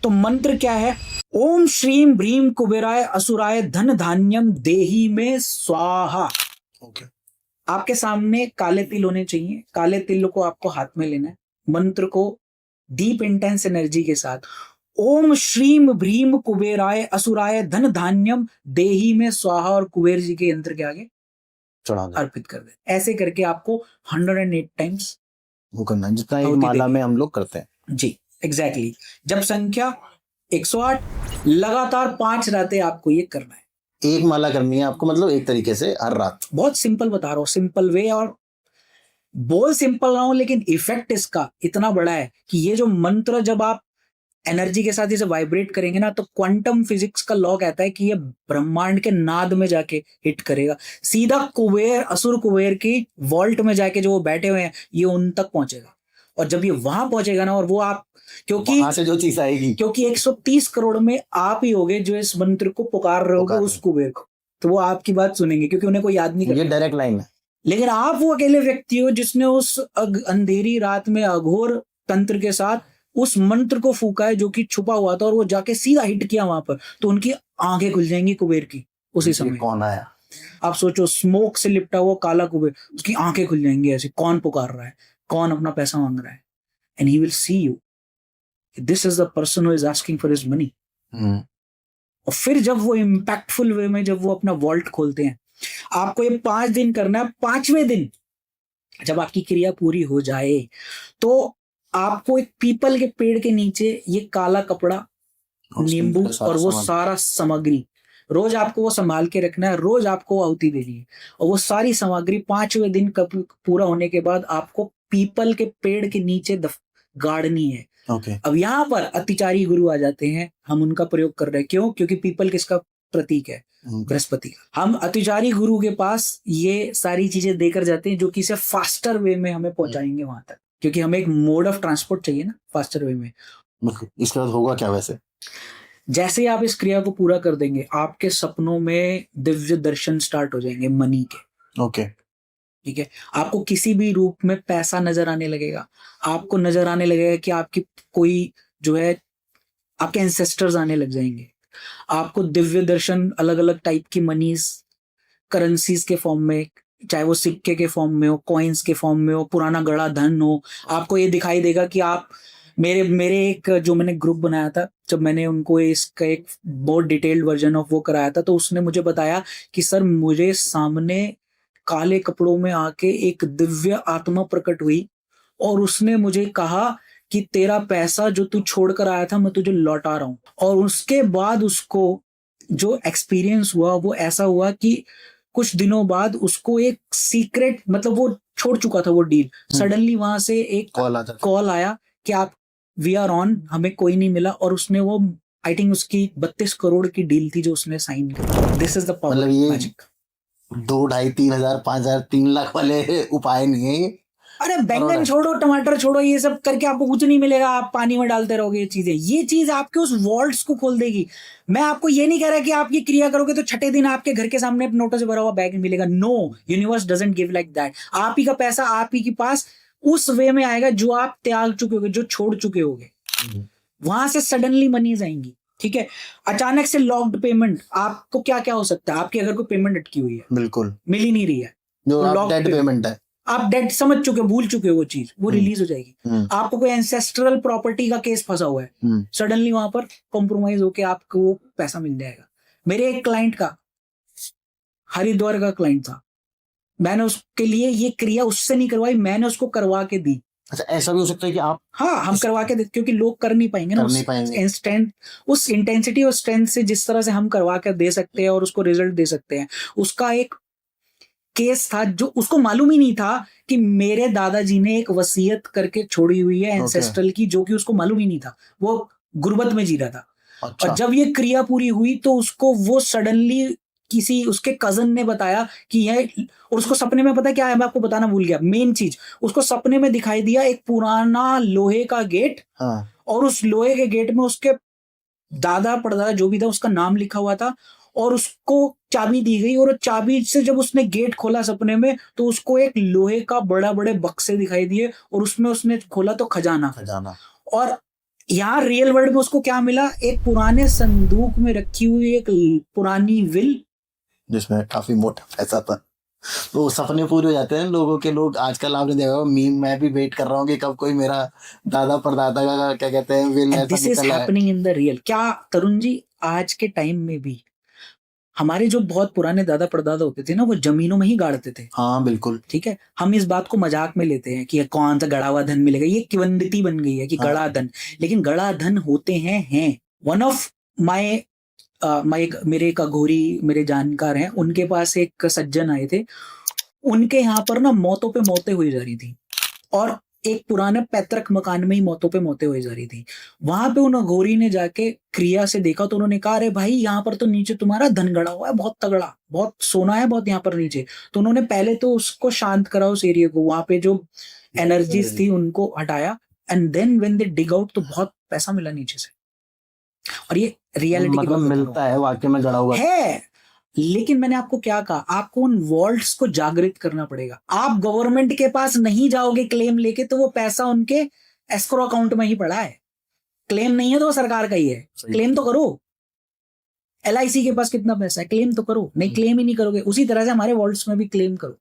तो मंत्र क्या है? ओम श्रीम भ्रीम कुबेराय असुराय धन धान्यम देही में स्वाहा। ओके। आपके सामने काले तिल होने चाहिए, काले तिल को आपको हाथ में लेना है, मंत्र को डीप इंटेंस एनर्जी के साथ ओम श्रीम भ्रीम कुबेराय असुराय धन धान्यम देही में स्वाहा और कुबेर जी के यंत्र के आगे चढ़ा दे, अर्पित कर दे। ऐसे करके आपको 108 टाइम्स वो करना है, जितना एक माला में हम लोग करते हैं। जी एग्जैक्टली। जब संख्या 108 लगातार 5 रातें आपको ये करना है। एक माला करनी है आपको, मतलब एक तरीके से हर रात। बहुत सिंपल बता रहा हूँ, सिंपल वे, और बोल सिंपल ना हो लेकिन इफेक्ट इसका इतना बड़ा है कि ये जो मंत्र जब आप एनर्जी के साथ इसे वाइब्रेट करेंगे ना, तो क्वांटम फिजिक्स का लॉ कहता है कि ये ब्रह्मांड के नाद में जाके हिट करेगा, सीधा कुबेर असुर कुबेर की वॉल्ट में जाके जो वो बैठे हुए हैं ये उन तक पहुंचेगा। और जब ये वहां पहुंचेगा ना, और वो आप क्योंकि वहां से जो चीज आएगी, क्योंकि 130 करोड़ में आप ही होगे जो इस मंत्र को पुकार रहे होगे उस कुबेर को, तो वो आपकी बात सुनेंगे क्योंकि उन्हें कोई याद नहीं ये करता। डायरेक्ट लाइन है। लेकिन आप वो अकेले व्यक्ति हो जिसने उस अंधेरी रात में अघोर तंत्र के साथ उस मंत्र को फूका है जो कि छुपा हुआ था, और वो जाके सीधा हिट किया वहां पर, तो उनकी आंखें खुल जाएंगी कुबेर की उसी समय। कौन आया? आप सोचो, स्मोक से लिपटा हुआ काला कुबेर, उसकी आंखें खुल जाएंगी ऐसे, कौन पुकार रहा है, कौन अपना पैसा मांग रहा है, and he will see you, this is the person who is asking for his money. और फिर जब वो इम्पैक्टफुल वे में जब वो अपना वॉल्ट खोलते हैं, आपको ये 5 दिन करना है। 5वें दिन जब आपकी क्रिया पूरी हो जाए तो आपको एक पीपल के पेड़ के नीचे ये काला कपड़ा, नींबू और वो सारा सामग्री, रोज आपको वो संभाल के रखना है, रोज आपको आहुति देनी है। और वो सारी सामग्री 5वें दिन पूरा होने के बाद आपको पीपल के पेड़ के नीचे गाड़नी है। अब यहाँ पर अतिचारी गुरु आ जाते हैं, हम उनका प्रयोग कर रहे हैं। क्यों? क्योंकि पीपल किसका प्रतीक है? बृहस्पति का। हम अतिचारी गुरु के पास ये सारी चीजें देकर जाते हैं जो कि इसे फास्टर वे में हमें पहुंचाएंगे वहां तक, क्योंकि हमें एक मोड ऑफ ट्रांसपोर्ट चाहिए ना फास्टर वे में। इसके बाद होगा क्या? वैसे जैसे आप इस क्रिया को पूरा कर देंगे, आपके सपनों में दिव्य दर्शन स्टार्ट हो जाएंगे मनी के। ओके, ठीक है। आपको किसी भी रूप में पैसा नजर आने लगेगा, आपको नजर आने लगेगा कि आपकी कोई जो है आपके एंसेस्टर्स आने लग जाएंगे, आपको दिव्य दर्शन अलग अलग टाइप की मनीज, करेंसीज के फॉर्म में, चाहे वो सिक्के के फॉर्म में हो, कॉइन्स के फॉर्म में हो, पुराना गड़ा धन हो, आपको ये दिखाई देगा कि आप मेरे एक जो मैंने ग्रुप बनाया था, जब मैंने उनको इसका एक बहुत डिटेल्ड वर्जन ऑफ वो कराया था, तो उसने मुझे बताया कि सर मुझे सामने काले कपड़ों में आके एक दिव्य आत्मा प्रकट हुई और उसने मुझे कहा कि तेरा पैसा जो तू छोड़कर आया था मैं तुझे लौटा रहा हूं। और उसके बाद उसको जो एक्सपीरियंस हुआ वो ऐसा हुआ कि कुछ दिनों बाद उसको एक सीक्रेट, मतलब वो छोड़ चुका था वो डील, सडनली वहां से एक कॉल आया कि आप वी आर ऑन, हमें कोई नहीं मिला, और उसने वो आई थिंक उसकी 32 करोड़ की डील थी जो उसने साइन की। This is the power of magic. 2, 2.5, 3,000, 5,000, 3 lakh वाले उपाय नहीं है ये। अरे बैंगन छोड़ो, टमाटर छोड़ो, ये सब करके आपको कुछ नहीं मिलेगा, आप पानी में डालते रहोगे ये चीजें। ये चीज आपके उस वॉल्ट्स को खोल देगी। मैं आपको ये नहीं कह रहा कि आप ये क्रिया करोगे तो 6ठे दिन आपके घर के सामने नोटों से भरा हुआ बैग मिलेगा। No, universe doesn't give like that. आप ही का पैसा आप ही के पास उस वे में आएगा जो आप त्याग चुके होगे, जो छोड़ चुके होगे। वहां से सडनली मनीज आएंगी। ठीक है। अचानक से लॉक्ड पेमेंट, आपको क्या क्या हो सकता है? आपकी अगर कोई पेमेंट अटकी हुई है, बिल्कुल मिल ही नहीं रही है, जो डेड पेमेंट है, आप डेड समझ चुके, भूल चुके हो, वो चीज वो रिलीज हो जाएगी। आपको कोई एंसेस्ट्रल प्रॉपर्टी का केस फंसा हुआ है, सडनली वहां पर कॉम्प्रोमाइज होके आपको वो पैसा मिल जाएगा। मेरे एक क्लाइंट का, हरिद्वार का क्लाइंट था, मैंने उसके लिए ये क्रिया उससे नहीं करवाई, मैंने उसको करवा के दी। अच्छा, ऐसा भी हो सकता है कि आप, हाँ, हम करवा के दे, क्योंकि लोग कर नहीं पाएंगे ना उस इंटेंसिटी और स्ट्रेंथ से, जिस तरह से हम करवा के दे सकते हैं और उसको रिजल्ट दे सकते हैं। उसका एक केस था जो उसको मालूम ही नहीं था कि मेरे दादाजी ने एक वसीयत करके छोड़ी हुई है एंसेस्ट्रल की, जो कि उसको मालूम ही नहीं था, वो गुर्बत में जी रहा था। अच्छा। और जब ये क्रिया पूरी हुई तो उसको वो सडनली किसी उसके कजन ने बताया कि यह, और उसको सपने में, पता क्या है, मैं आपको बताना भूल गया मेन चीज, उसको सपने में दिखाई दिया एक पुराना लोहे का गेट। हाँ। और उस लोहे के गेट में उसके दादा परदादा जो भी था उसका नाम लिखा हुआ था, और उसको चाबी दी गई, और चाबी से जब उसने गेट खोला सपने में तो उसको एक लोहे का बड़ा बड़े बक्से दिखाई दिए, और उसमें उसने खोला तो खजाना। खजाना। और यहाँ रियल वर्ल्ड में उसको क्या मिला, एक पुराने संदूक में रखी हुई एक पुरानी विल, जिसमें काफी मोटा पैसा था। तो सपने पूरे हो जाते हैं लोगों के। लोग आजकल आपने देखा होगा मीम, मैं भी वेट कर रहा हूँ कि कब कोई मेरा दादा परदादा का क्या कहते हैं विल एंड ऐसा दिस इज निकल आए। Happening in the real. क्या तरुण जी, आज के टाइम में भी हमारे जो बहुत पुराने दादा परदादा होते थे ना, वो जमीनों में ही गाड़ते थे। हाँ बिल्कुल। ठीक है, हम इस बात को मजाक में लेते हैं कि ये कौन सा गड़ा हुआ धन मिलेगा, ये किवंदती बन गई है कि हाँ। गड़ा धन। लेकिन गड़ा धन होते हैं। वन ऑफ माय मेरे एक अघोरी मेरे जानकार हैं, उनके पास एक सज्जन आए थे, उनके यहाँ पर ना मौतों पे मौतें हुई जा रही थी, और एक पुराने पैतृक मकान में ही मौतों पे मौतें हुई जा रही थी। वहां पे उन अघोरी ने जाके क्रिया से देखा, तो उन्होंने कहा, अरे भाई यहाँ पर तो नीचे तुम्हारा धन गड़ा हुआ है बहुत तगड़ा, बहुत सोना है बहुत यहाँ पर नीचे। तो उन्होंने पहले तो उसको शांत करा, उस एरिया को, वहां पे जो एनर्जीज थी उनको हटाया, and then when they dig out तो बहुत पैसा मिला नीचे से। और ये रियलिटी की मतलब बात बता रहा मिलता है वाकई में गड़ा हुआ हूं है। लेकिन मैंने आपको क्या कहा, आपको उन वॉल्ट्स को जागृत करना पड़ेगा। आप गवर्नमेंट के पास नहीं जाओगे क्लेम लेके, तो वो पैसा उनके एस्क्रो अकाउंट में ही पड़ा है। क्लेम नहीं है तो वो सरकार का ही है। सही। क्लेम तो करो। LIC के पास कितना पैसा है, क्लेम तो करो। नहीं, क्लेम ही नहीं करोगे, उसी तरह से हमारे वॉल्ट्स में भी क्लेम करो।